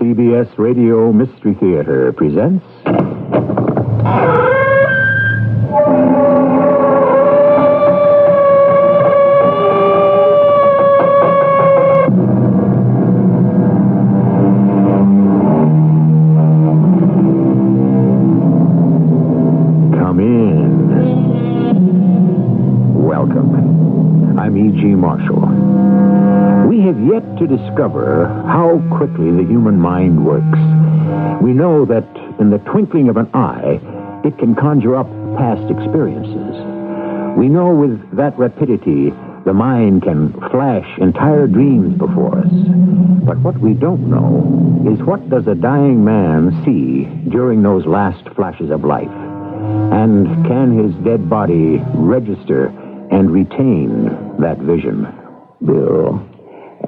CBS Radio Mystery Theater presents... Come in. Welcome. I'm E.G. Marshall. We have yet to discover how quickly the human mind works. We know that in the twinkling of an eye, it can conjure up past experiences. We know with that rapidity, the mind can flash entire dreams before us. But what we don't know is what does a dying man see during those last flashes of life? And can his dead body register and retain that vision? Bill,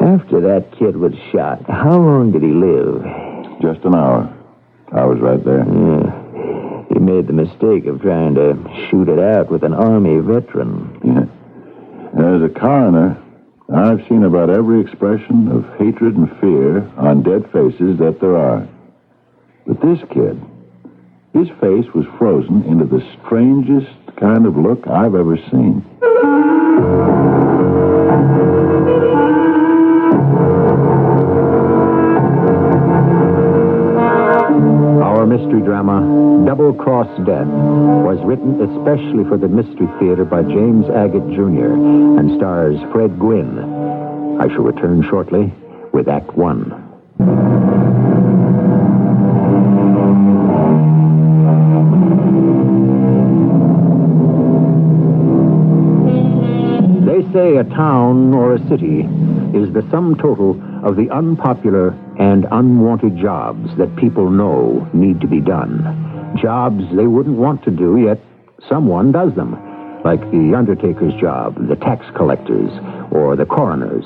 after that kid was shot, how long did he live? Just an hour. I was right there. Yeah. He made the mistake of trying to shoot it out with an Army veteran. Yeah. As a coroner, I've seen about every expression of hatred and fear on dead faces that there are. But this kid, his face was frozen into the strangest kind of look I've ever seen. Our mystery drama, Double Cross Death, was written especially for the Mystery Theater by James Agate Jr. and stars Fred Gwynne. I shall return shortly with Act One. They say a town or a city is the sum total of the unpopular and unwanted jobs that people know need to be done. Jobs they wouldn't want to do, yet someone does them, like the undertaker's job, the tax collector's, or the coroner's.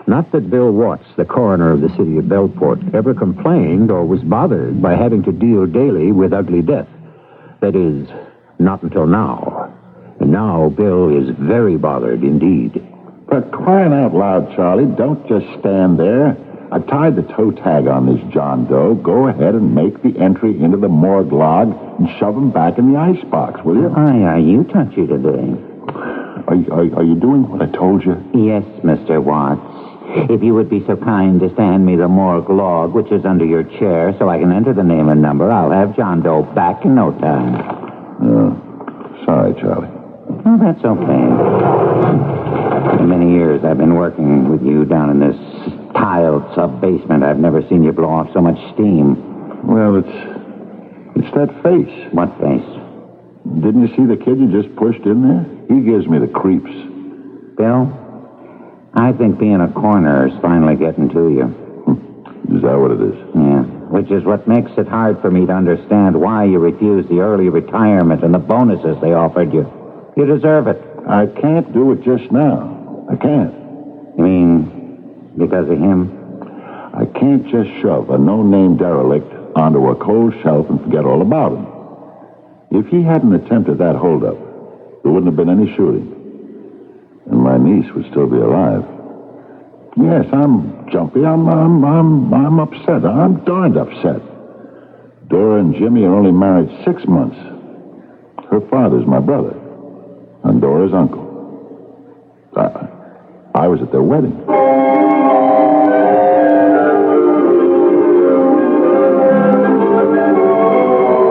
Not that Bill Watts, the coroner of the city of Bellport, ever complained or was bothered by having to deal daily with ugly death. That is, not until now. And now Bill is very bothered indeed. But crying out loud, Charlie, don't just stand there. I've tied the toe tag on this John Doe. Go ahead and make the entry into the morgue log and shove him back in the icebox, will you? Are you touchy today? Are you doing what I told you? Yes, Mr. Watts. If you would be so kind to stand me the morgue log, which is under your chair, so I can enter the name and number, I'll have John Doe back in no time. Sorry, Charlie. Oh, that's okay. For many years I've been working with you down in this tiled sub-basement. I've never seen you blow off so much steam. Well, it's that face. What face? Didn't you see the kid you just pushed in there? He gives me the creeps. Bill, I think being a coroner is finally getting to you. Is that what it is? Yeah, which is what makes it hard for me to understand why you refused the early retirement and the bonuses they offered you. You deserve it. I can't do it just now. I can't. You mean because of him? I can't just shove a no-name derelict onto a cold shelf and forget all about him. If he hadn't attempted that holdup, there wouldn't have been any shooting. And my niece would still be alive. Yes, I'm jumpy. I'm upset. I'm darned upset. Dora and Jimmy are only married 6 months. Her father's my brother. And Dora's uncle. I was at their wedding.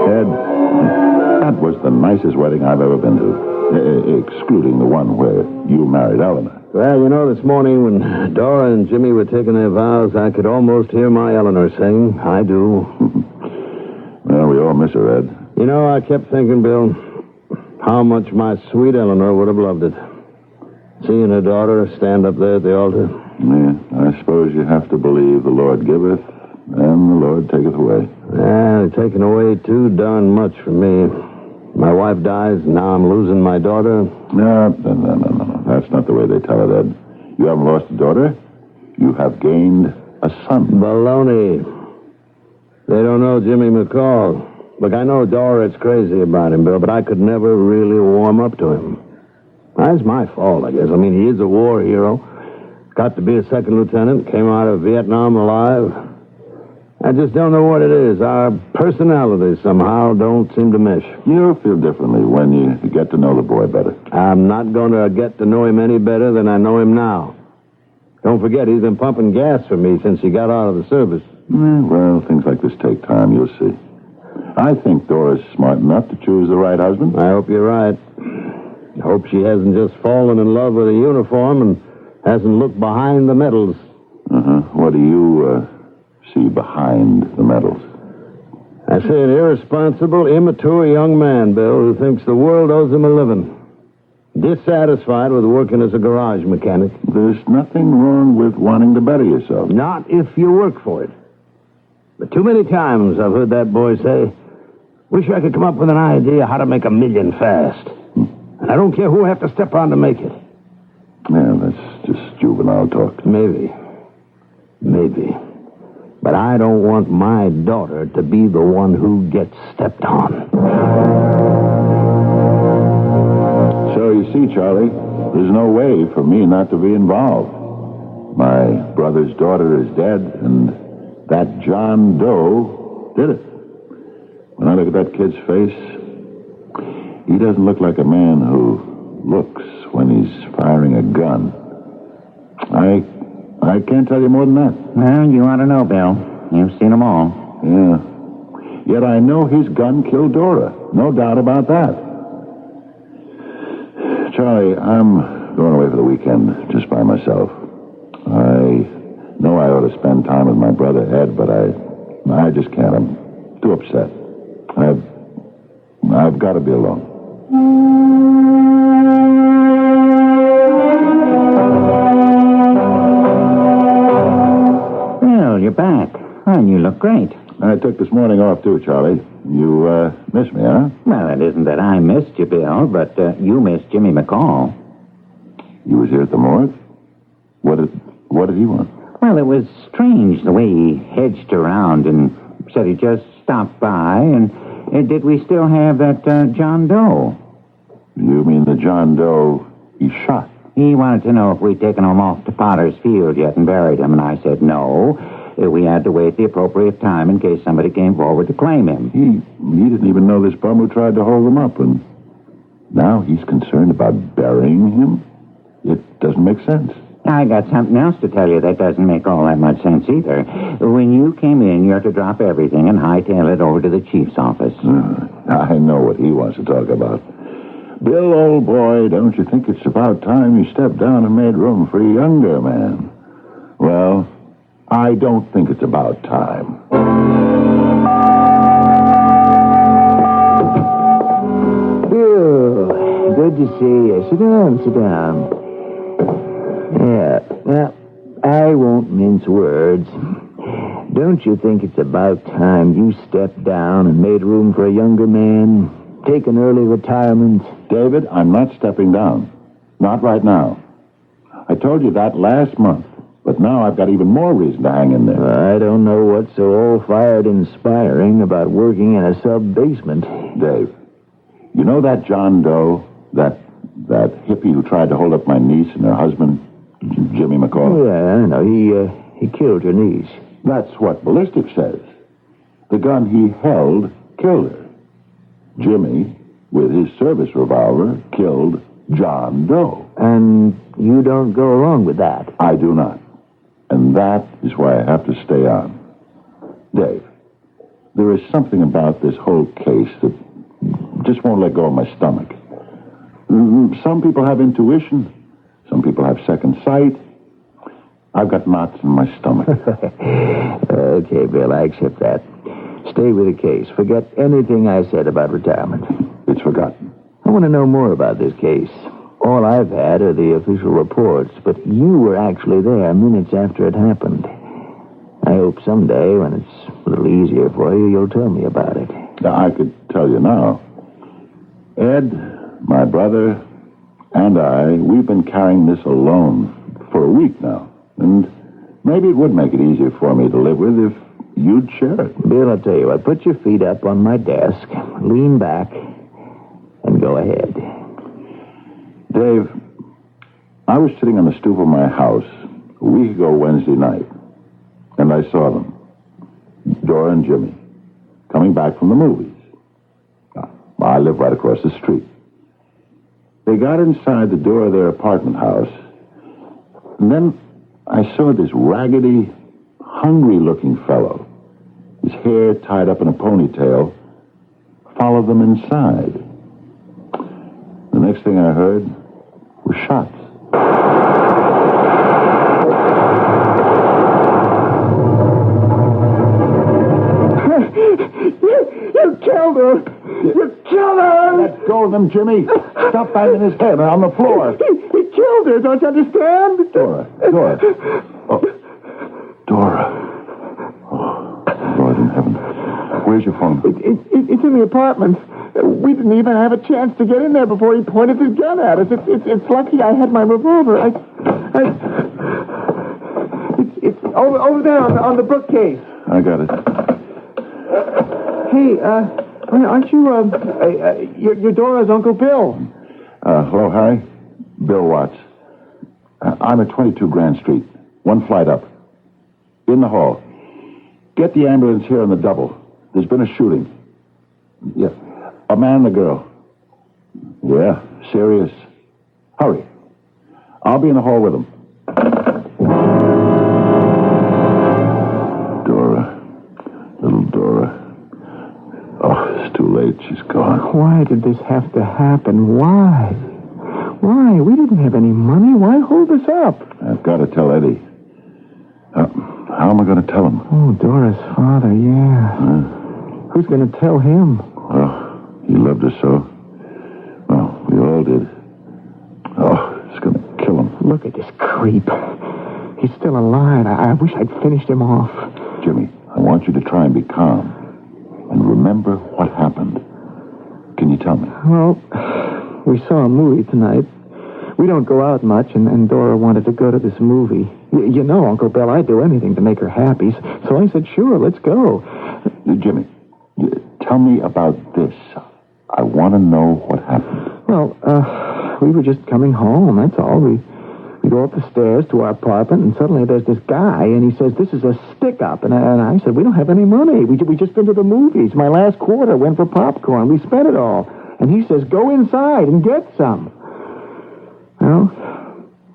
Ed, that was the nicest wedding I've ever been to. Excluding the one where you married Eleanor. Well, you know, this morning when Dora and Jimmy were taking their vows, I could almost hear my Eleanor sing. I do. Well, we all miss her, Ed. You know, I kept thinking, Bill, how much my sweet Eleanor would have loved it. Seeing her daughter stand up there at the altar. Yeah, I suppose you have to believe the Lord giveth and the Lord taketh away. Yeah, they're taking away too darn much from me. My wife dies, and now I'm losing my daughter. No. That's not the way they tell it, Ed. You haven't lost a daughter. You have gained a son. Baloney. They don't know Jimmy McCall. Look, I know Dora's crazy about him, Bill, but I could never really warm up to him. That's my fault, I guess. I mean, he is a war hero. Got to be a second lieutenant, came out of Vietnam alive. I just don't know what it is. Our personalities somehow don't seem to mesh. You'll feel differently when you get to know the boy better. I'm not going to get to know him any better than I know him now. Don't forget, he's been pumping gas for me since he got out of the service. Well, things like this take time, you'll see. I think Dora's smart enough to choose the right husband. I hope you're right. I hope she hasn't just fallen in love with a uniform and hasn't looked behind the medals. What do you see behind the medals? I say an irresponsible, immature young man, Bill, who thinks the world owes him a living. Dissatisfied with working as a garage mechanic. There's nothing wrong with wanting to better yourself. Not if you work for it. But too many times I've heard that boy say, wish I could come up with an idea how to make $1 million fast. And I don't care who I have to step on to make it. Yeah, that's just juvenile talk. Maybe. But I don't want my daughter to be the one who gets stepped on. So you see, Charlie, there's no way for me not to be involved. My brother's daughter is dead, and that John Doe did it. When I look at that kid's face, he doesn't look like a man who looks when he's firing a gun. I can't tell you more than that. Well, you ought to know, Bill. You've seen them all. Yeah. Yet I know his gun killed Dora. No doubt about that. Charlie, I'm going away for the weekend just by myself. I know I ought to spend time with my brother Ed, but I just can't. I'm too upset. I've got to be alone. Well, you're back. And you look great. I took this morning off, too, Charlie. You missed me, huh? Well, it isn't that I missed you, Bill, but you missed Jimmy McCall. You was here at the morgue? What did he want? Well, it was strange the way he hedged around and said he just stopped by. And did we still have that John Doe? You mean the John Doe he shot? He wanted to know if we'd taken him off to Potter's Field yet and buried him, and I said no. We had to wait the appropriate time in case somebody came forward to claim him. He didn't even know this bum who tried to hold him up, and now he's concerned about burying him? It doesn't make sense. I got something else to tell you that doesn't make all that much sense either. When you came in, you had to drop everything and hightail it over to the chief's office. I know what he wants to talk about. Bill, old boy, don't you think it's about time you stepped down and made room for a younger man? Well, I don't think it's about time. Bill, good to see you. Sit down. Yeah, well, I won't mince words. Don't you think it's about time you stepped down and made room for a younger man? Take an early retirement? David, I'm not stepping down. Not right now. I told you that last month. But now I've got even more reason to hang in there. I don't know what's so all-fired inspiring about working in a sub-basement. Dave, you know that John Doe, that hippie who tried to hold up my niece and her husband, Jimmy McCall? Oh, yeah, I know. He killed her niece. That's what ballistics says. The gun he held killed her. Jimmy, with his service revolver, killed John Doe. And you don't go along with that? I do not. And that is why I have to stay on. Dave, there is something about this whole case that just won't let go of my stomach. Some people have intuition. Some people have second sight. I've got knots in my stomach. Okay, Bill, I accept that. Stay with the case. Forget anything I said about retirement. It's forgotten. I want to know more about this case. All I've had are the official reports, but you were actually there minutes after it happened. I hope someday, when it's a little easier for you, you'll tell me about it. I could tell you now. Ed, my brother, and we've been carrying this alone for a week now. And maybe it would make it easier for me to live with if you'd share it. Bill, I'll tell you what. Put your feet up on my desk, lean back, and go ahead. Dave, I was sitting on the stoop of my house a week ago Wednesday night, and I saw them. Dora and Jimmy, coming back from the movies. I live right across the street. They got inside the door of their apartment house, and then I saw this raggedy, hungry-looking fellow, his hair tied up in a ponytail, follow them inside. The next thing I heard were shots. You killed her! You killed her! Let go of him, Jimmy. Stop banging his head on the floor. He killed her, don't you understand? Dora. Oh, Dora. Oh, Lord in heaven. Where's your phone? It's in the apartment. We didn't even have a chance to get in there before he pointed his gun at us. It's lucky I had my revolver. It's over there on the bookcase. I got it. Hey, aren't you, you're Dora's Uncle Bill? Hello, Harry. Bill Watts. I'm at 22 Grand Street. One flight up. In the hall. Get the ambulance here on the double. There's been a shooting. Yeah. A man and a girl. Yeah, serious. Hurry. I'll be in the hall with them. Dora. Little Dora. Oh, it's too late. She's gone. Why did this have to happen? Why? Why? We didn't have any money. Why hold us up? I've got to tell Eddie. How am I going to tell him? Oh, Dora's father, yeah. Who's going to tell him? Oh, he loved her so. Well, we all did. Oh, it's going to kill him. Look at this creep. He's still alive. I wish I'd finished him off. Jimmy, I want you to try and be calm. And remember what happened. Can you tell me? Well, we saw a movie tonight. We don't go out much, and Dora wanted to go to this movie. You know, Uncle Bill, I'd do anything to make her happy. So I said, sure, let's go. Jimmy, tell me about this. I want to know what happened. Well, we were just coming home, that's all. We go up the stairs to our apartment, and suddenly there's this guy, and he says, this is a stick-up. And I said, we don't have any money. We just been to the movies. My last quarter went for popcorn. We spent it all. And he says, go inside and get some. Well,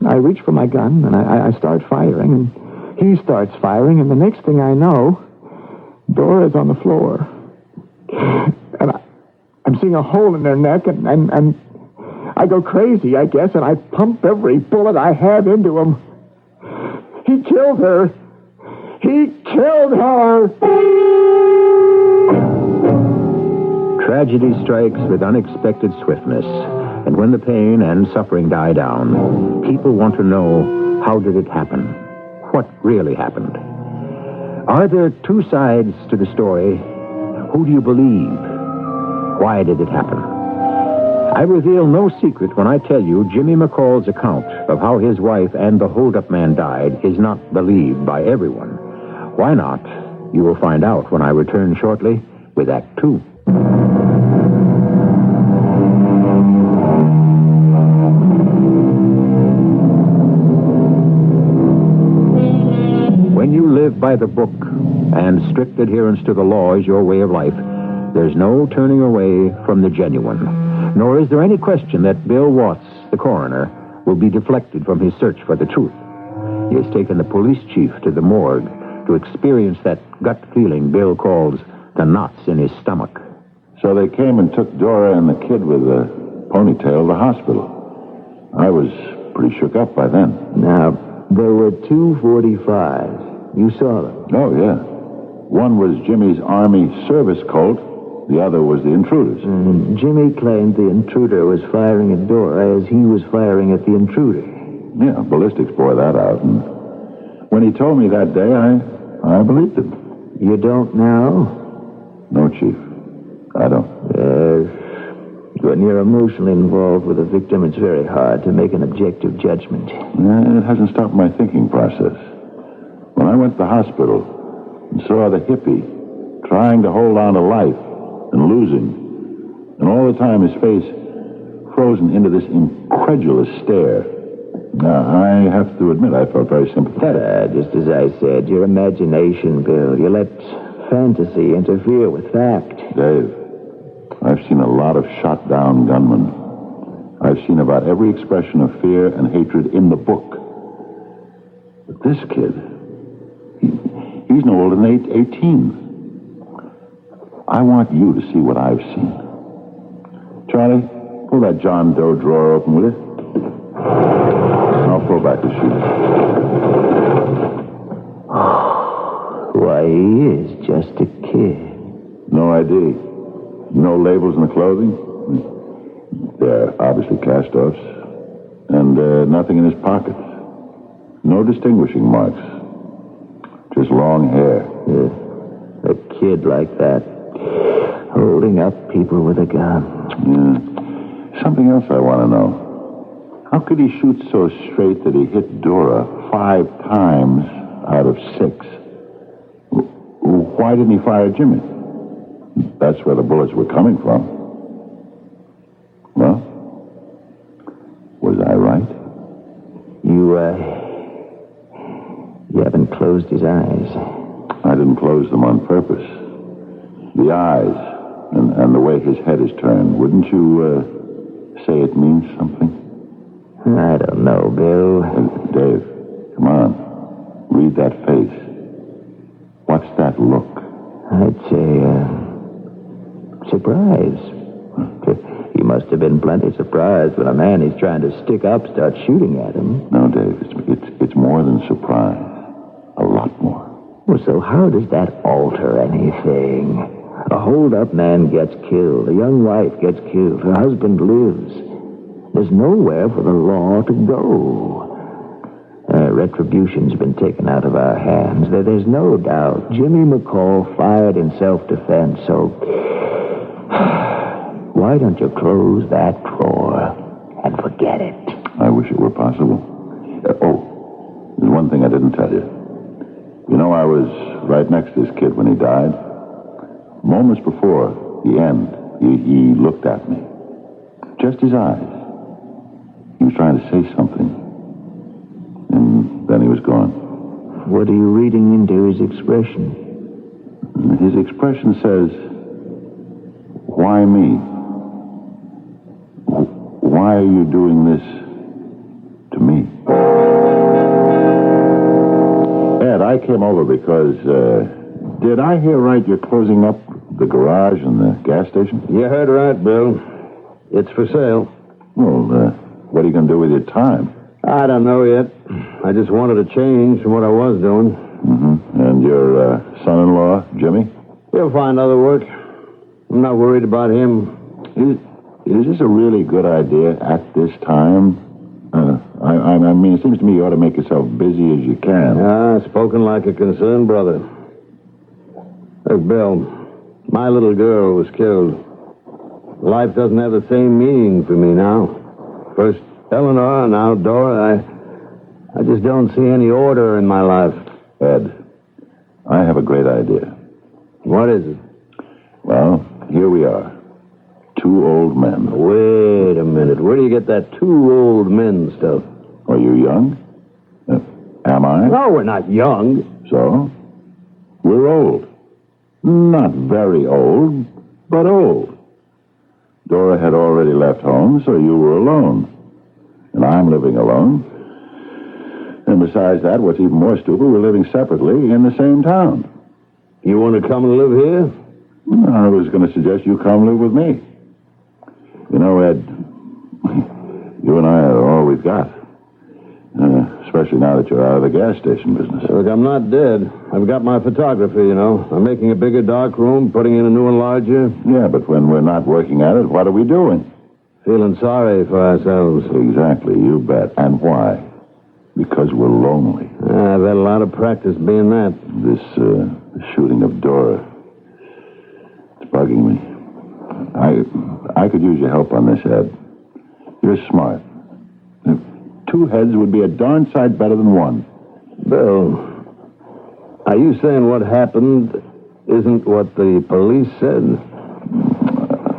I reach for my gun, and I start firing, and he starts firing, and the next thing I know, Dora's on the floor. And I'm seeing a hole in their neck, and I go crazy, I guess, and I pump every bullet I have into him. He killed her. He killed her. Tragedy strikes with unexpected swiftness, and when the pain and suffering die down, people want to know, how did it happen? What really happened? Are there two sides to the story? Who do you believe? Why did it happen? I reveal no secret when I tell you Jimmy McCall's account of how his wife and the hold-up man died is not believed by everyone. Why not? You will find out when I return shortly with Act 2. When you live by the book and strict adherence to the law is your way of life, there's no turning away from the genuine. Nor is there any question that Bill Watts, the coroner, will be deflected from his search for the truth. He has taken the police chief to the morgue to experience that gut feeling Bill calls the knots in his stomach. So they came and took Dora and the kid with the ponytail to the hospital. I was pretty shook up by then. Now, there were 245s. You saw them? Oh, yeah. One was Jimmy's Army service colt. The other was the intruder's. Jimmy claimed the intruder was firing at Dora as he was firing at the intruder. Yeah, ballistics bore that out. And when he told me that day, I believed him. You don't now? No, Chief. I don't. When you're emotionally involved with a victim, it's very hard to make an objective judgment. It hasn't stopped my thinking process. When I went to the hospital and saw the hippie trying to hold on to life and losing, and all the time his face frozen into this incredulous stare, I have to admit I felt very sympathetic. Just as I said, your imagination, Bill. You let fantasy interfere with fact. Dave, I've seen a lot of shot-down gunmen. I've seen about every expression of fear and hatred in the book. But this kid, he's no older than 18. I want you to see what I've seen. Charlie, pull that John Doe drawer open, will you? I'll pull back the sheet. Why, he is just a kid. No ID. No labels in the clothing. They're obviously cast-offs. And nothing in his pockets. No distinguishing marks. Just long hair. Yeah. A kid like that, holding up people with a gun. Yeah. Something else I want to know. How could he shoot so straight that he hit Dora 5 times out of 6? Why didn't he fire Jimmy? That's where the bullets were coming from. Well, was I right? You haven't closed his eyes. I didn't close them on purpose. The eyes and the way his head is turned, wouldn't you say it means something? I don't know, Bill. Dave, come on. Read that face. What's that look? I'd say, surprise. He must have been plenty surprised when a man he's trying to stick up starts shooting at him. No, Dave, it's more than surprise. A lot more. Well, so how does that alter anything? A hold-up man gets killed. A young wife gets killed. Her husband lives. There's nowhere for the law to go. Retribution's been taken out of our hands. There's no doubt Jimmy McCall fired in self-defense, so why don't you close that drawer and forget it? I wish it were possible. There's one thing I didn't tell you. You know, I was right next to this kid when he died. Moments before the end, he looked at me. Just his eyes. He was trying to say something. And then he was gone. What are you reading into his expression? His expression says, why me? Why are you doing this to me? Ed, I came over because, did I hear right you're closing up the garage and the gas station? You heard right, Bill. It's for sale. Well, what are you going to do with your time? I don't know yet. I just wanted to change from what I was doing. Mm-hmm. And your son-in-law, Jimmy? He'll find other work. I'm not worried about him. Is this a really good idea at this time? I mean, it seems to me you ought to make yourself busy as you can. Spoken like a concerned brother. Look, Bill, my little girl was killed. Life doesn't have the same meaning for me now. First Eleanor, now Dora. I just don't see any order in my life. Ed, I have a great idea. What is it? Well, here we are. 2 old men. Wait a minute. Where do you get that 2 old men stuff? Are you young? Am I? No, we're not young. So? We're old. Not very old, but old. Dora had already left home, so you were alone. And I'm living alone. And besides that, what's even more stupid, we're living separately in the same town. You want to come and live here? I was going to suggest you come live with me. You know, Ed, you and I are all we've got. Especially now that you're out of the gas station business. Look, I'm not dead. I've got my photography, you know. I'm making a bigger dark room, putting in a new one larger. Yeah, but when we're not working at it, what are we doing? Feeling sorry for ourselves. Exactly, you bet. And why? Because we're lonely. I've had a lot of practice being that. This shooting of Dora, it's bugging me. I could use your help on this, Ed. You're smart. 2 heads would be a darn sight better than 1. Bill, are you saying what happened isn't what the police said?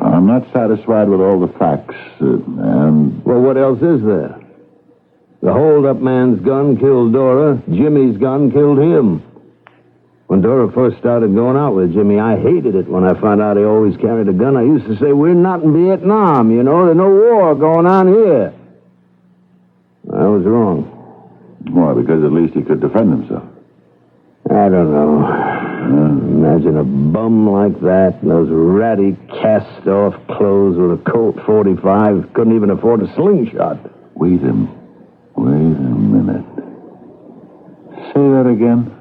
I'm not satisfied with all the facts, and... Well, what else is there? The hold-up man's gun killed Dora. Jimmy's gun killed him. When Dora first started going out with Jimmy, I hated it when I found out he always carried a gun. I used to say, we're not in Vietnam, you know. There's no war going on here. I was wrong. Why, because at least he could defend himself. I don't know. Imagine a bum like that in those ratty, cast-off clothes with a Colt 45. Couldn't even afford a slingshot. Wait a minute. Say that again.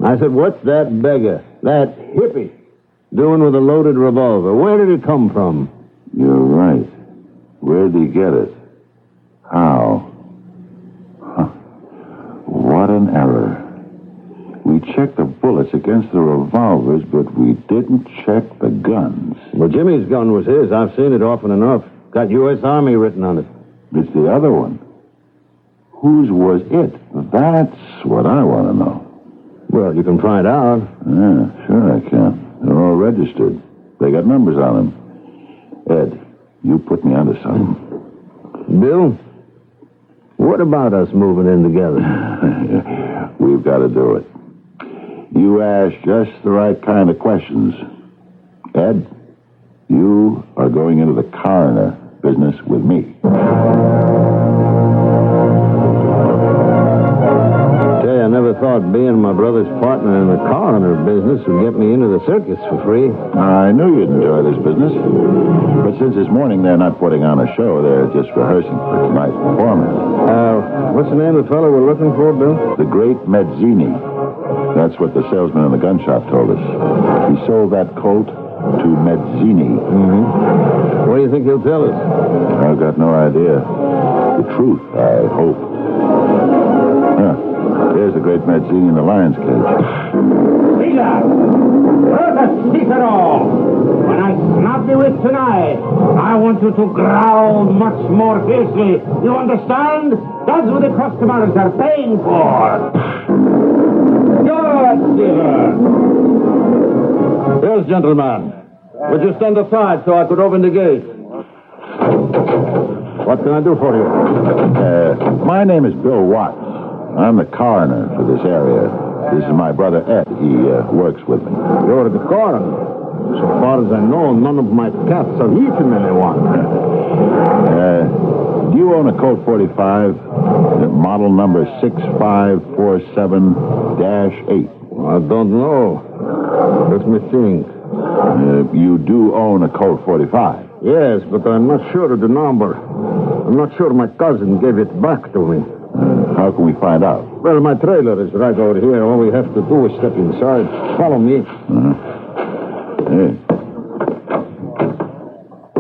I said, what's that beggar, that hippie, doing with a loaded revolver? Where did it come from? You're right. Where'd he get it? How? Huh. What an error. We checked the bullets against the revolvers, but we didn't check the guns. Well, Jimmy's gun was his. I've seen it often enough. Got U.S. Army written on it. It's the other one. Whose was it? That's what I want to know. Well, you can find out. Yeah, sure I can. They're all registered. They got numbers on them. Ed, you put me onto something. Bill, what about us moving in together? We've got to do it. You asked just the right kind of questions. Ed, you are going into the coroner business with me. I never thought being my brother's partner in the coroner business would get me into the circus for free. I knew you'd enjoy this business. But since this morning they're not putting on a show, they're just rehearsing for tonight's performance. What's the name of the fellow we're looking for, Bill? The great Mezzini. That's what the salesman in the gun shop told us. He sold that Colt to Mezzini. Mm-hmm. What do you think he'll tell us? I've got no idea. The truth, I hope. There's the great Mezzini in the lion's cage. Caesar! Brother Cicero! When I snap you with tonight, I want you to growl much more fiercely. You understand? That's what the customers are paying for. Good, Caesar! Yes, gentlemen. Would you stand aside so I could open the gate? What can I do for you? My name is Bill Watts. I'm the coroner for this area. This is my brother Ed. He works with me. You're the coroner. So far as I know, none of my cats have eaten anyone. Do you own a Colt 45? Model number 6547-8. I don't know. Let me think. You do own a Colt 45? Yes, but I'm not sure of the number. I'm not sure my cousin gave it back to me. How can we find out? Well, my trailer is right over here. All we have to do is step inside. Follow me. Hey.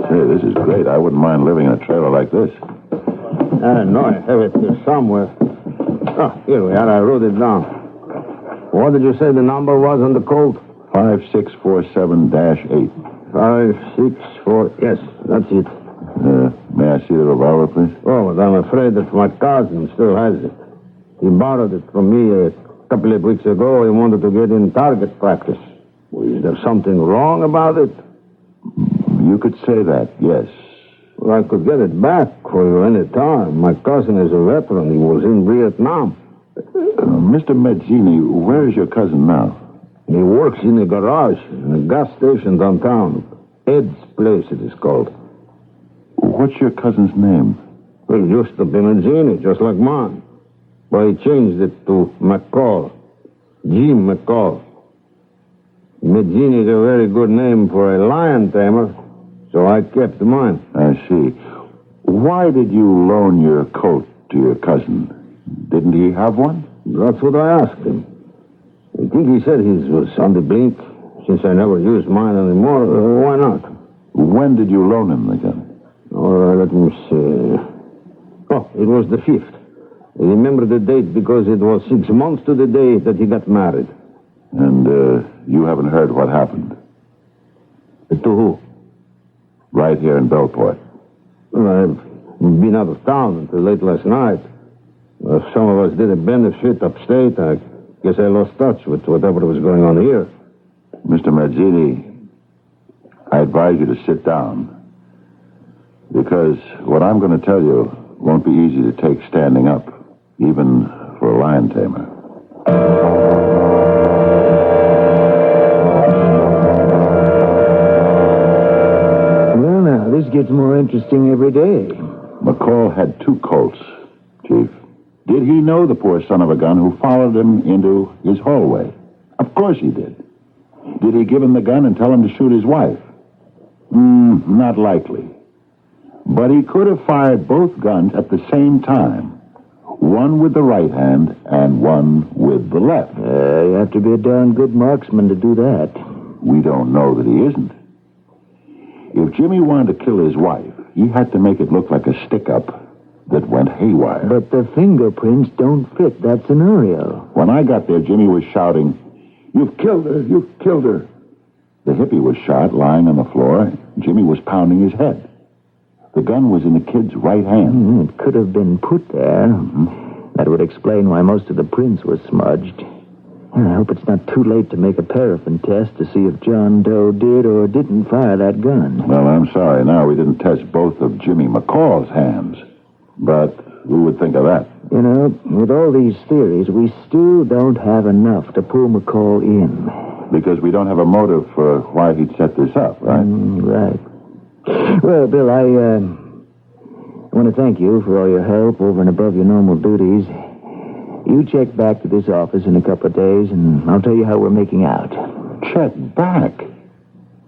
Say, this is great. I wouldn't mind living in a trailer like this. I know. I have it here somewhere. Oh, here we are. I wrote it down. What did you say the number was on the Colt? 5647-8. 564. Yes, that's it. May I see the revolver, please? Oh, but I'm afraid that my cousin still has it. He borrowed it from me a couple of weeks ago. He wanted to get in target practice. Well, is there something wrong about it? You could say that, yes. Well, I could get it back for you any time. My cousin is a veteran. He was in Vietnam. Mr. Mezzini, where is your cousin now? He works in a garage in a gas station downtown. Ed's Place, it is called. What's your cousin's name? Well, it used to be Mezzini, just like mine. But he changed it to McCall. Jim McCall. Mezzini is a very good name for a lion tamer, so I kept mine. I see. Why did you loan your coat to your cousin? Didn't he have one? That's what I asked him. I think he said his was on the blink. Since I never used mine anymore, why not? When did you loan him the gun? All right, let me see. Oh, it was the 5th. I remember the date because it was 6 months to the day that he got married. And you haven't heard what happened? To who? Right here in Bellport. Well, I've been out of town until late last night. Some of us did a benefit upstate. I guess I lost touch with whatever was going on here. Mr. Mazzini, I advise you to sit down. Because what I'm going to tell you won't be easy to take standing up, even for a lion tamer. gets more interesting every day. McCall had 2 Colts, Chief. Did he know the poor son of a gun who followed him into his hallway? Of course he did. Did he give him the gun and tell him to shoot his wife? Not likely. But he could have fired both guns at the same time. One with the right hand and one with the left. You have to be a darn good marksman to do that. We don't know that he isn't. If Jimmy wanted to kill his wife, he had to make it look like a stick-up that went haywire. But the fingerprints don't fit that scenario. When I got there, Jimmy was shouting, "You've killed her! You've killed her!" The hippie was shot, lying on the floor. Jimmy was pounding his head. The gun was in the kid's right hand. It could have been put there. That would explain why most of the prints were smudged. I hope it's not too late to make a paraffin test to see if John Doe did or didn't fire that gun. Well, I'm sorry now we didn't test both of Jimmy McCall's hands. But who would think of that? You know, with all these theories, we still don't have enough to pull McCall in. Because we don't have a motive for why he'd set this up, right? Right. Well, Bill, I want to thank you for all your help over and above your normal duties. You check back to this office in a couple of days, and I'll tell you how we're making out. Check back?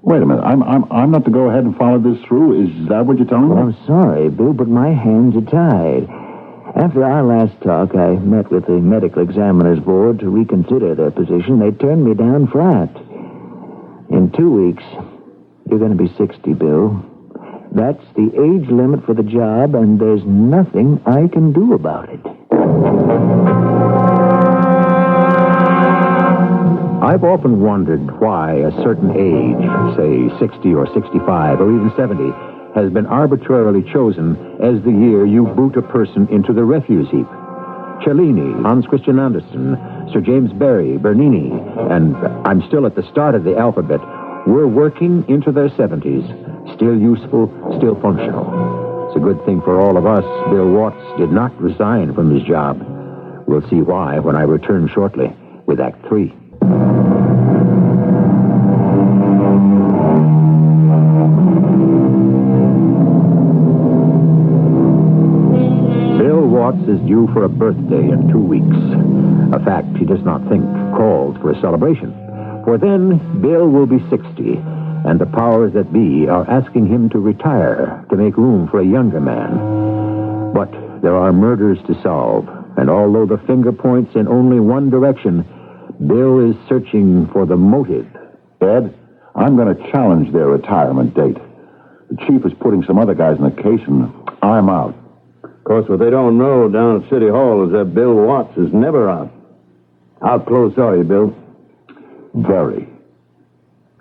Wait a minute. I'm not to go ahead and follow this through? Is that what you're telling me? Well, I'm sorry, Bill, but my hands are tied. After our last talk, I met with the medical examiner's board to reconsider their position. They turned me down flat. In 2 weeks, you're going to be 60, Bill. That's the age limit for the job, and there's nothing I can do about it. I've often wondered why a certain age, say 60 or 65 or even 70, has been arbitrarily chosen as the year you boot a person into the refuse heap. Cellini, Hans Christian Andersen, Sir James Barrie, Bernini, and I'm still at the start of the alphabet, were working into their 70s, still useful, still functional. It's a good thing for all of us Bill Watts did not resign from his job. We'll see why when I return shortly with Act 3. Bill Watts is due for a birthday in 2 weeks. A fact he does not think calls for a celebration. For then, Bill will be 60, and the powers that be are asking him to retire to make room for a younger man. But there are murders to solve, and although the finger points in only one direction, Bill is searching for the motive. Ed, I'm going to challenge their retirement date. The chief is putting some other guys in the case, and I'm out. Of course, what they don't know down at City Hall is that Bill Watts is never out. How close are you, Bill? Very.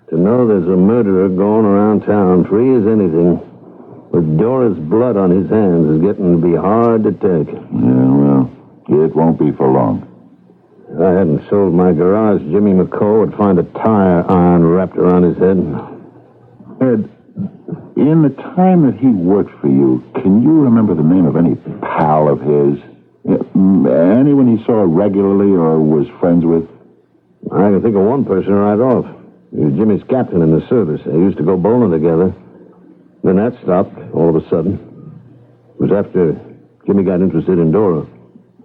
To know there's a murderer going around town free as anything, with Doris' blood on his hands, is getting to be hard to take. Yeah, well, it won't be for long. If I hadn't sold my garage, Jimmy McCall would find a tire iron wrapped around his head. Ed, in the time that he worked for you, can you remember the name of any pal of his? Anyone he saw regularly or was friends with? I can think of one person right off. He was Jimmy's captain in the service. They used to go bowling together. Then that stopped all of a sudden. It was after Jimmy got interested in Dora.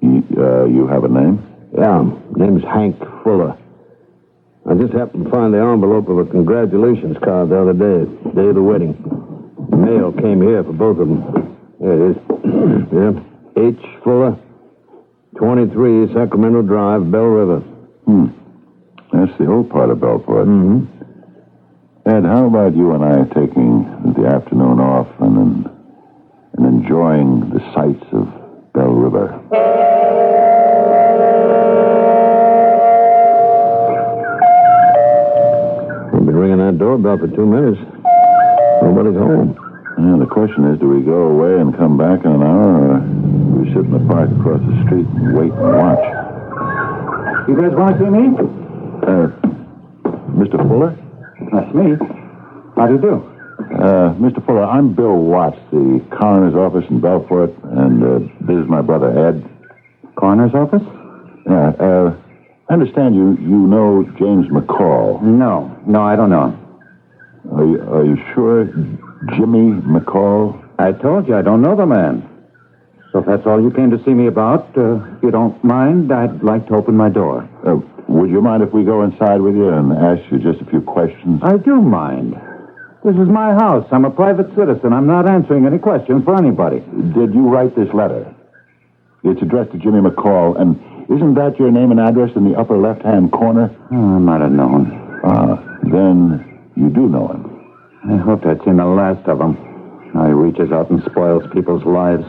You have a name? Yeah, name's Hank Fuller. I just happened to find the envelope of a congratulations card the other day of the wedding. The mail came here for both of them. Here it is. Yeah. H. Fuller, 23 Sacramento Drive, Bell River. That's the old part of Bellport. Mm-hmm. Ed, how about you and I taking the afternoon off and enjoying the sights of Bell River? We've been ringing that doorbell for 2 minutes. Nobody's home. Yeah, the question is, do we go away and come back in an hour, or do we sit in the park across the street and wait and watch? You guys want to see me? Mr. Fuller? That's me. How do you do? Mr. Fuller, I'm Bill Watts, the coroner's office in Belfort, and this is my brother, Ed. Coroner's office? Yeah, I understand you know James McCall. No, I don't know him. Are you sure? Jimmy McCall? I told you I don't know the man. So if that's all you came to see me about, if you don't mind, I'd like to open my door. Would you mind if we go inside with you and ask you just a few questions? I do mind. This is my house. I'm a private citizen. I'm not answering any questions for anybody. Did you write this letter? It's addressed to Jimmy McCall, and isn't that your name and address in the upper left-hand corner? I might have known. Then you do know him. I hoped I'd seen the last of him. Now he reaches out and spoils people's lives.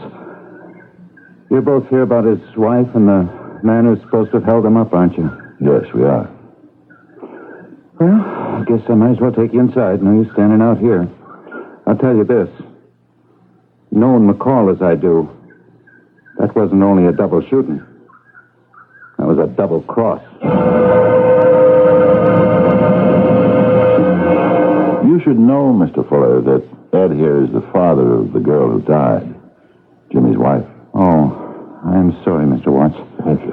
You're both here about his wife and the man who's supposed to have held him up, aren't you? Yes, we are. Well, I guess I might as well take you inside. No use standing out here. I'll tell you this. Knowing McCall as I do, that wasn't only a double shooting. That was a double cross. You should know, Mr. Fuller, that Ed here is the father of the girl who died. Jimmy's wife. Oh, I'm sorry, Mr. Watts. Thank you.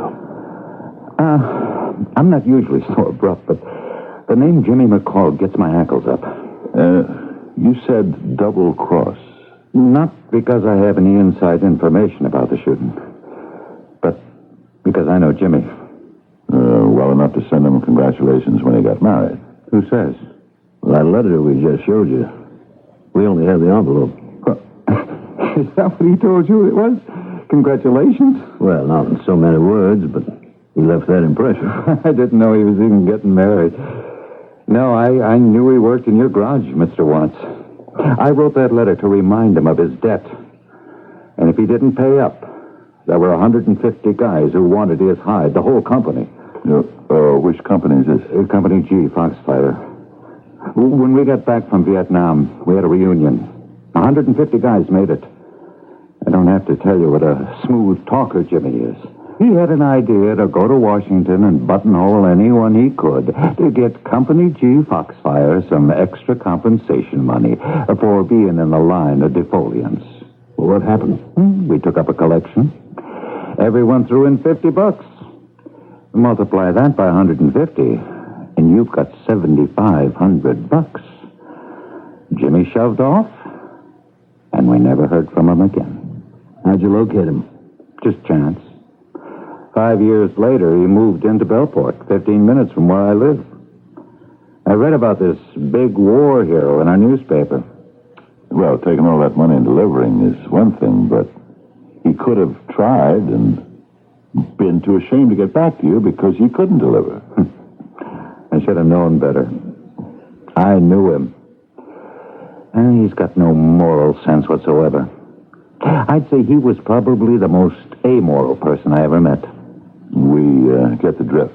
I'm not usually so abrupt, but the name Jimmy McCall gets my hackles up. You said double cross. Not because I have any inside information about the shooting, but because I know Jimmy. Well enough to send him congratulations when he got married. Who says? Well, that letter we just showed you. We only have the envelope. Is that what he told you it was? Congratulations? Well, not in so many words, but he left that impression. I didn't know he was even getting married. No, I knew he worked in your garage, Mr. Watts. I wrote that letter to remind him of his debt. And if he didn't pay up, there were 150 guys who wanted his hide, the whole company. Which company is this? Company G, Foxfire. When we got back from Vietnam, we had a reunion. 150 guys made it. I don't have to tell you what a smooth talker Jimmy is. He had an idea to go to Washington and buttonhole anyone he could to get Company G Foxfire some extra compensation money for being in the line of defoliants. Well, what happened? We took up a collection. Everyone threw in $50. Multiply that by 150, and you've got $7,500. Jimmy shoved off, and we never heard from him again. How'd you locate him? Just chance. 5 years later, he moved into Bellport, 15 minutes from where I live. I read about this big war hero in our newspaper. Well, taking all that money and delivering is one thing, but he could have tried and been too ashamed to get back to you because he couldn't deliver. I should have known better. I knew him. And he's got no moral sense whatsoever. I'd say he was probably the most amoral person I ever met. We get the drift,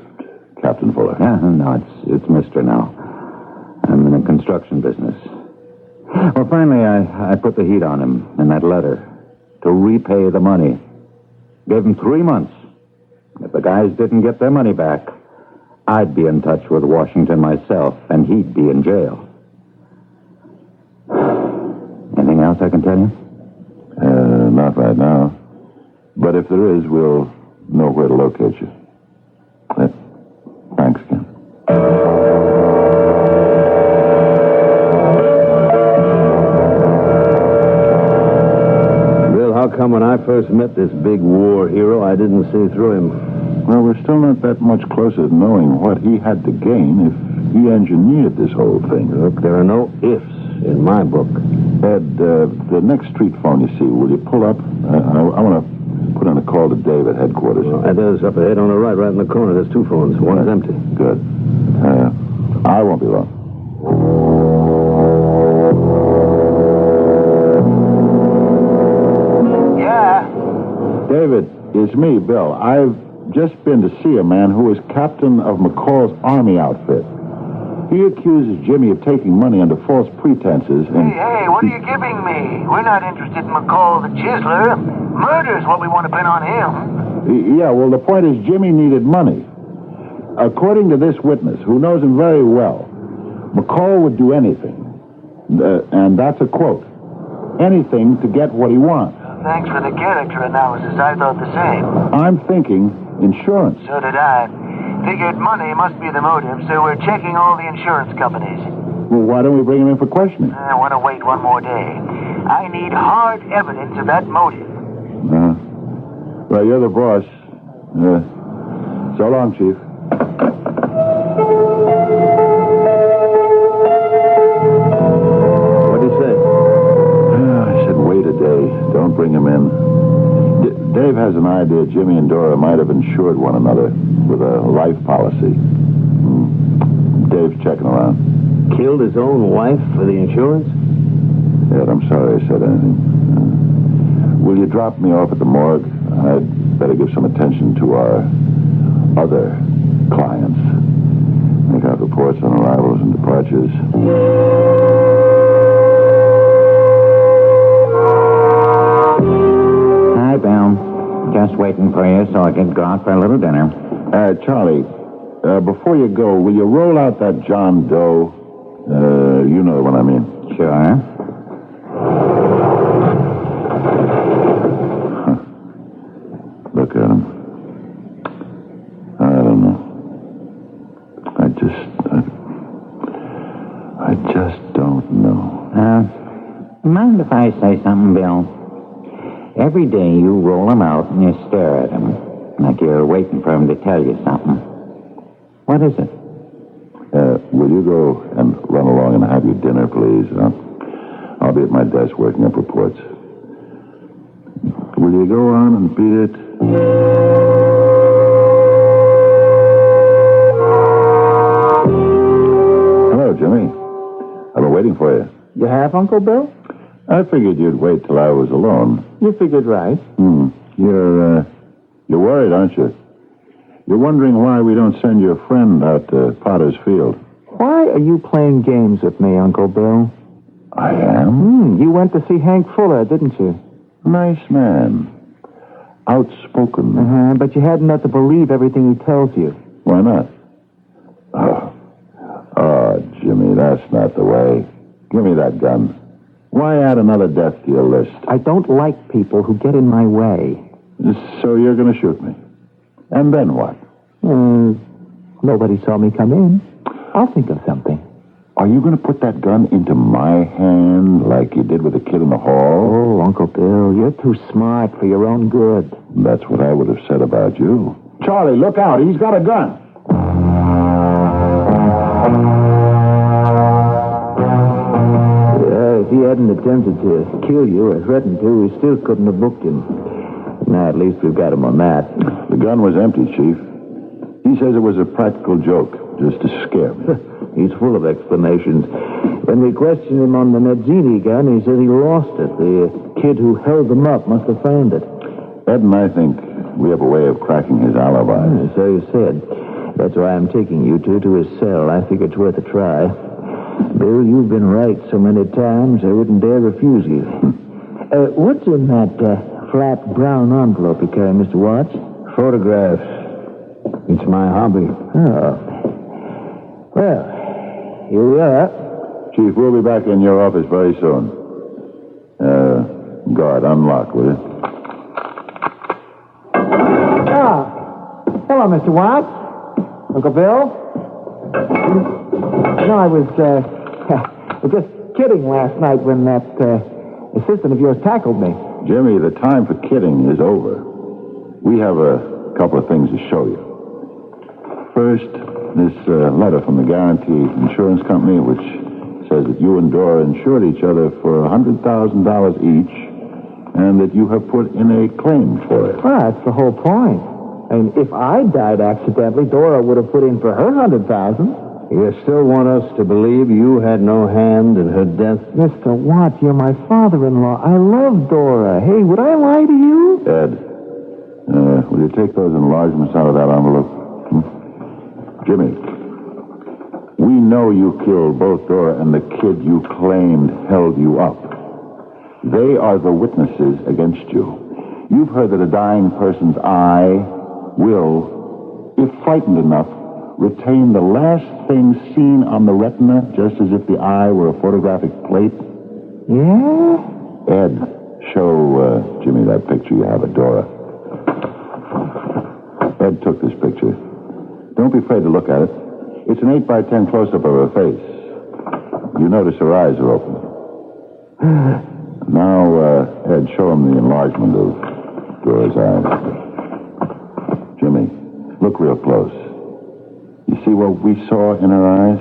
Captain Fuller. No, it's Mr. now. I'm in the construction business. Well, finally, I put the heat on him in that letter to repay the money. Gave him 3 months. If the guys didn't get their money back, I'd be in touch with Washington myself, and he'd be in jail. Anything else I can tell you? Not right now. But if there is, we'll know where to locate you. Thanks again. Bill, how come when I first met this big war hero, I didn't see through him? Well, we're still not that much closer to knowing what he had to gain if he engineered this whole thing. Look, there are no ifs in my book. Ed, the next street phone you see, will you pull up? I want to put in a call to Dave at headquarters. There's up ahead on the right in the corner. There's 2 phones. One is empty. Good. I won't be long. Yeah? David, it's me, Bill. I've just been to see a man who is captain of McCall's army outfit. He accuses Jimmy of taking money under false pretenses and... Hey, what are you giving me? We're not interested in McCall the Chiseler. Murder's what we want to pin on him. Yeah, well, the point is Jimmy needed money. According to this witness, who knows him very well, McCall would do anything. And that's a quote. Anything to get what he wants. Thanks for the character analysis. I thought the same. I'm thinking insurance. So did I. Figured money must be the motive, so we're checking all the insurance companies. Well, why don't we bring him in for questioning? I want to wait one more day. I need hard evidence of that motive. Well, you're the boss. So long, Chief. What do you say? I said wait a day. Don't bring him in. Dave has an idea Jimmy and Dora might have insured one another with a life policy. Dave's checking around. Killed his own wife for the insurance? Ed, I'm sorry I said anything. Will you drop me off at the morgue? I'd better give some attention to our other clients. Make out reports on arrivals and departures. Hi, Bill. Just waiting for you so I can go out for a little dinner. Charlie, before you go, will you roll out that John Doe? You know the one I mean. Sure. Look at him. I don't know. I just don't know. Mind if I say something, Bill? Every day you roll him out and you stare at him like you're waiting for him to tell you something. What is it? Will you go and run along and have your dinner, please? I'll be at my desk working up reports. Will you go on and beat it? Hello, Jimmy. I've been waiting for you. You have, Uncle Bill? I figured you'd wait till I was alone. You figured right. You're worried, aren't you? You're wondering why we don't send your friend out to Potter's Field. Why are you playing games with me, Uncle Bill? I am? You went to see Hank Fuller, didn't you? Nice man. Outspoken. But you hadn't enough to believe everything he tells you. Why not? Oh, Jimmy, that's not the way. Give me that gun. Why add another death to your list? I don't like people who get in my way. So you're going to shoot me. And then what? Nobody saw me come in. I'll think of something. Are you going to put that gun into my hand like you did with the kid in the hall? Oh, Uncle Bill, you're too smart for your own good. That's what I would have said about you. Charlie, look out. He's got a gun. If he hadn't attempted to kill you or threatened to, we still couldn't have booked him. Now, at least we've got him on that. The gun was empty, Chief. He says it was a practical joke, just to scare me. He's full of explanations. When we questioned him on the Mezzini gun, he said he lost it. The kid who held them up must have found it. Ed and I think we have a way of cracking his alibi. So you said. That's why I'm taking you to his cell. I think it's worth a try. Bill, you've been right so many times, I wouldn't dare refuse you. What's in that flat brown envelope you carry, Mr. Watts? Photographs. It's my hobby. Oh. Well, here we are. Chief, we'll be back in your office very soon. Guard, unlock, will you? Hello, Mr. Watts. Uncle Bill? No, I was just kidding last night when that assistant of yours tackled me. Jimmy, the time for kidding is over. We have a couple of things to show you. First, this letter from the Guarantee Insurance Company, which says that you and Dora insured each other for $100,000 each, and that you have put in a claim for it. Well, that's the whole point. I mean, if I died accidentally, Dora would have put in for her $100,000. You still want us to believe you had no hand in her death? Mr. Watts, you're my father-in-law. I love Dora. Hey, would I lie to you? Ed, will you take those enlargements out of that envelope? Jimmy, we know you killed both Dora and the kid you claimed held you up. They are the witnesses against you. You've heard that a dying person's eye will, if frightened enough, retain the last thing seen on the retina, just as if the eye were a photographic plate. Yeah? Ed, show Jimmy that picture you have of Dora. Ed took this picture. Don't be afraid to look at it. It's an 8x10 close-up of her face. You notice her eyes are open. Now, Ed, show him the enlargement of Dora's eyes. Jimmy, look real close. You see what we saw in her eyes?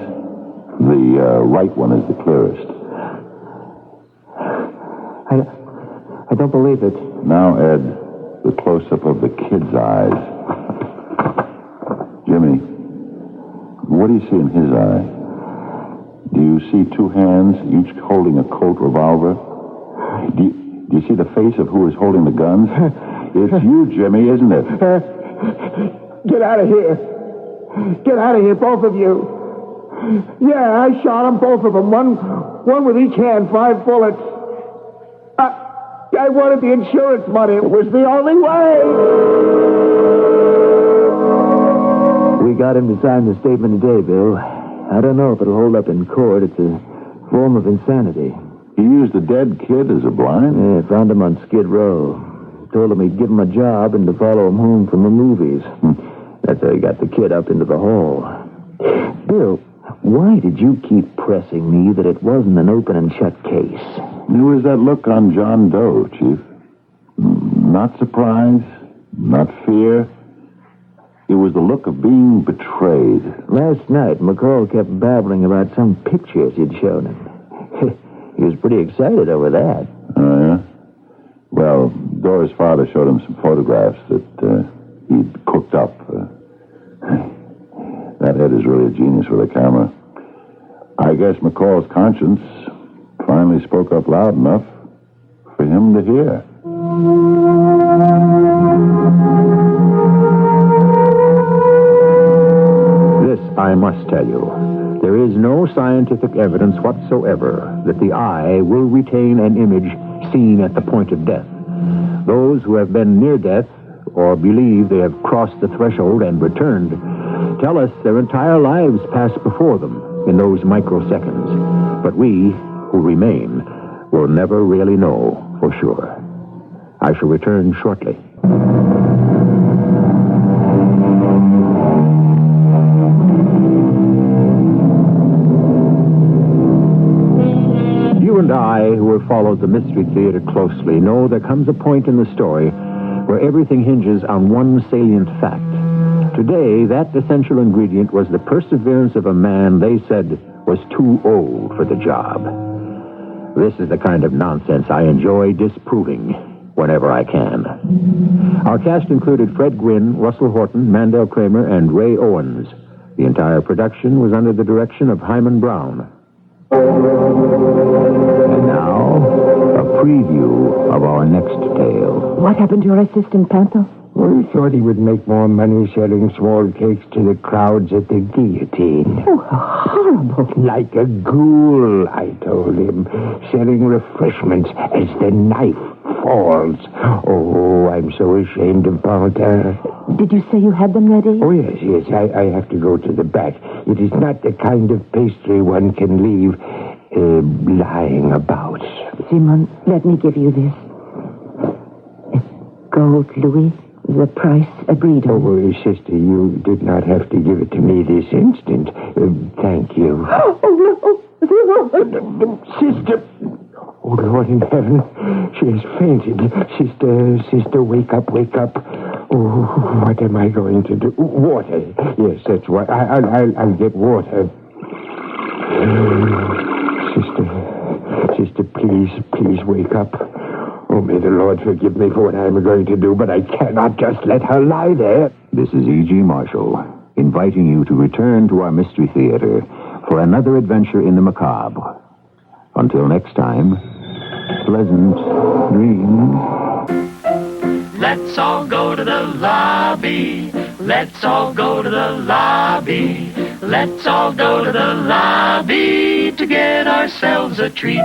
The right one is the clearest. I don't believe it. Now, Ed, the close-up of the kid's eyes. Jimmy, what do you see in his eye? Do you see two hands, each holding a Colt revolver? Do you see the face of who is holding the guns? It's you, Jimmy, isn't it? Get out of here. Get out of here, both of you. Yeah, I shot them, both of them. One with each hand, 5 bullets. I wanted the insurance money. It was the only way. We got him to sign the statement today, Bill. I don't know if it'll hold up in court. It's a form of insanity. He used a dead kid as a blind? Yeah, found him on Skid Row. Told him he'd give him a job and to follow him home from the movies. That's how he got the kid up into the hall. Bill, why did you keep pressing me that it wasn't an open and shut case? There was that look on John Doe, Chief. Not surprise, not fear. It was the look of being betrayed. Last night, McCall kept babbling about some pictures you'd shown him. He was pretty excited over that. Oh, yeah? Well, Dora's father showed him some photographs that he'd cooked up. That Ed is really a genius with a camera. I guess McCall's conscience finally spoke up loud enough for him to hear. This I must tell you. There is no scientific evidence whatsoever that the eye will retain an image seen at the point of death. Those who have been near death or believe they have crossed the threshold and returned tell us their entire lives pass before them in those microseconds. But we, who remain, will never really know for sure. I shall return shortly. You and I, who have followed the Mystery Theater closely, know there comes a point in the story where everything hinges on one salient fact. Today, that essential ingredient was the perseverance of a man they said was too old for the job. This is the kind of nonsense I enjoy disproving whenever I can. Our cast included Fred Gwynne, Russell Horton, Mandel Kramer, and Ray Owens. The entire production was under the direction of Hyman Brown. And now, a preview of our next tale. What happened to your assistant, Panther? We thought he would make more money selling small cakes to the crowds at the guillotine. Oh, how horrible. Like a ghoul, I told him, selling refreshments as the knife falls. Oh, I'm so ashamed of Panther. Did you say you had them ready? Oh, yes. I have to go to the back. It is not the kind of pastry one can leave lying about. Simon, let me give you this. Gold louis. The price agreed on. Oh, sister, you did not have to give it to me this instant. Thank you. Oh, no. Sister! Oh, Lord in heaven, she has fainted. Sister, wake up. Oh, what am I going to do? Water. Yes, that's what. I'll get water. Sister, please wake up. Oh, may the Lord forgive me for what I'm going to do, but I cannot just let her lie there. This is E.G. Marshall, inviting you to return to our Mystery Theater for another adventure in the macabre. Until next time, pleasant dreams. Let's all go to the lobby. Let's all go to the lobby. Let's all go to the lobby to get ourselves a treat.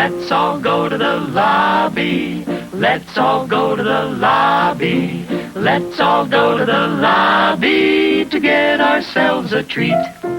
Let's all go to the lobby. Let's all go to the lobby. Let's all go to the lobby to get ourselves a treat.